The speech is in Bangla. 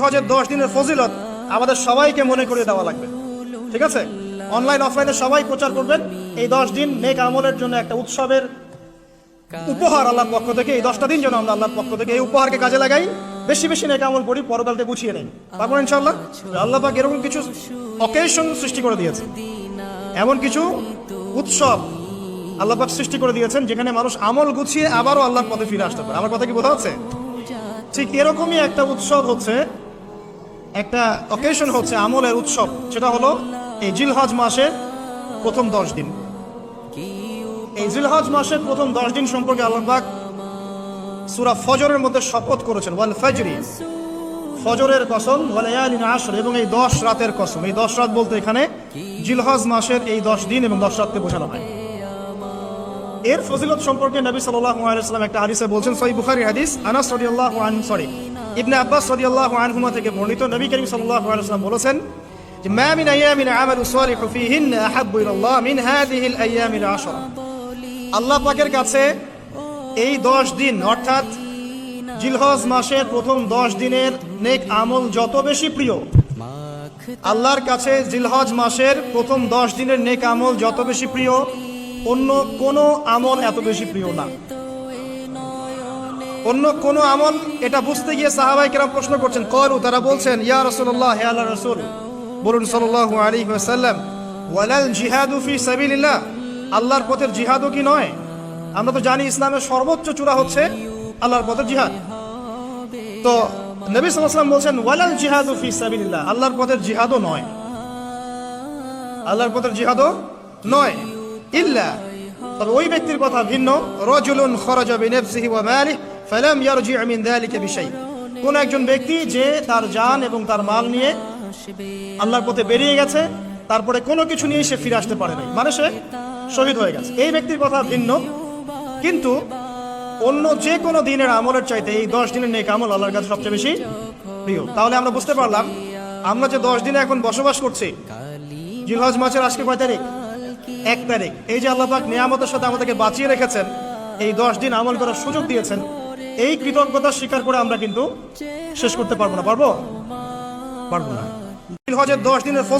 জিলহজের 10 দিনের ফজিলত আমাদের সবাইকে মনে করিয়ে দেওয়া লাগবে, ঠিক আছে? অনলাইন অফলাইনে সবাই প্রচার করবেন। এই 10 দিন নেক আমলের জন্য একটা উৎসবের উপহার আল্লাহর পক্ষ থেকে। এই 10টা দিন যেন আমরা আল্লাহর পক্ষ থেকে এই উপহারকে কাজে লাগাই, বেশি বেশি নেক আমল করি, পরকালকে গুছিয়ে নেই, পারবো ইনশাআল্লাহ। আল্লাহ পাক এরকম কিছু অকেশন সৃষ্টি করে দিয়েছে, এমন কিছু উৎসব আল্লাহ পাক সৃষ্টি করে দিয়েছেন যেখানে মানুষ আমল গুছিয়ে আবারও আল্লাহর পথে ফিরে আসতে পারে। আমার কথা কি বোঝা যাচ্ছে? ঠিক এরকমই একটা উৎসব হচ্ছে, একটা অকেশন হচ্ছে আমলের উৎসব, সেটা হলো এই জিলহজ মাসের প্রথম 10 দিন। এই জিলহজ মাসের প্রথম 10 দিন সম্পর্কে আল্লাহ পাক সূরা ফজরের মধ্যে শপথ করেছেন, ওয়াল ফাজরি, ফজরের কসম, ওয়া লায়ালিন আশর, এবং এই 10 রাতের কসম। এই 10 রাত বলতে এখানে জিলহজ মাসের এই 10 দিন এবং 10 রাতকে বোঝানো হয়। এর ফজিলত সম্পর্কে নবী সাল্লাল্লাহু আলাইহি ওয়াসাল্লাম একটা হাদিসে বলছেন, সহিহ বুখারী হাদিস, আনাস রাদিয়াল্লাহু আনহু ইবনে আব্বাস রাদিয়াল্লাহু আনহুমা থেকে বর্ণিত, নবী করিম সাল্লাল্লাহু আলাইহি ওয়াসাল্লাম বলেছেন যে মা মিন আইয়ামিন আমালু সালিহু ফীহিন্না আহাব্বু ইলাল্লাহ মিন হাযিহিল আইয়ামিল আশরা। আল্লাহ পাকের কাছে এই 10 দিন অর্থাৎ জিলহজ মাসের প্রথম 10 দিনের নেক আমল যত বেশি প্রিয়, আল্লাহর কাছে জিলহজ মাসের প্রথম 10 দিনের নেক আমল যত বেশি প্রিয়, অন্য কোনো আমল এত বেশি প্রিয় না। অন্য কোন আমল, এটা বুঝতে গিয়ে সাহাবায়ে কেরাম প্রশ্ন করছেন, ক্বালু, তারা বলছেন, ইয়া রাসূলুল্লাহ, হে আল্লাহর রাসূল, বলুন সাল্লাল্লাহু আলাইহি ওয়াসাল্লাম, ওয়ালাল জিহাদু ফি সাবিলিল্লাহ, আল্লাহর পথের জিহাদও কি নয়? আমরা তো জানি ইসলামের সর্বোচ্চ চূড়া হচ্ছে আল্লাহর পথের জিহাদ। তো নবী সাল্লাল্লাহু আলাইহি ওয়াসাল্লাম বলছেন, ওয়ালাল জিহাদু ফি সাবিলিল্লাহ, আল্লাহর পথের জিহাদও নয়, আল্লাহর পথের জিহাদও নয়, ইল্লা, তবে ওই ব্যক্তির কথা ভিন্ন, রাজুলুন খারাজা বিনাফসিহি ওয়া মালিহি ফালাম ইয়ারজি মিন যালিকা বিশাই, কোন একজন ব্যক্তি যে তার জান এবং তার মাল নিয়ে আল্লাহর পথে বেরিয়ে গেছে, তারপরে কোনো কিছু নিয়ে সে ফিরে আসতে পারে নাই, মানে সে শহীদ হয়ে গেছে, এই ব্যক্তির কথা ভিন্ন। কিন্তু অন্য যে কোনো দিনের আমলের চাইতে এই 10 দিনের নেক আমল আল্লাহর কাছে সবচেয়ে বেশি প্রিয়। তাহলে আমরা বুঝতে পারলাম, আমরা যে 10 দিনে এখন বসবাস করছি, জিলহজ মাসের আজকে কয় তারিখ? 1 তারিখ। এই যে আল্লাহ পাক নিয়ামতের সাথে আমাদেরকে বাঁচিয়ে রেখেছেন, এই 10 দিন আমল করার সুযোগ দিয়েছেন, এই কৃতজ্ঞতা স্বীকার করে আমরা কিন্তু শেষ করতে পারবো না, পারবো না। জিলহজের 10 দিনের ফজিলত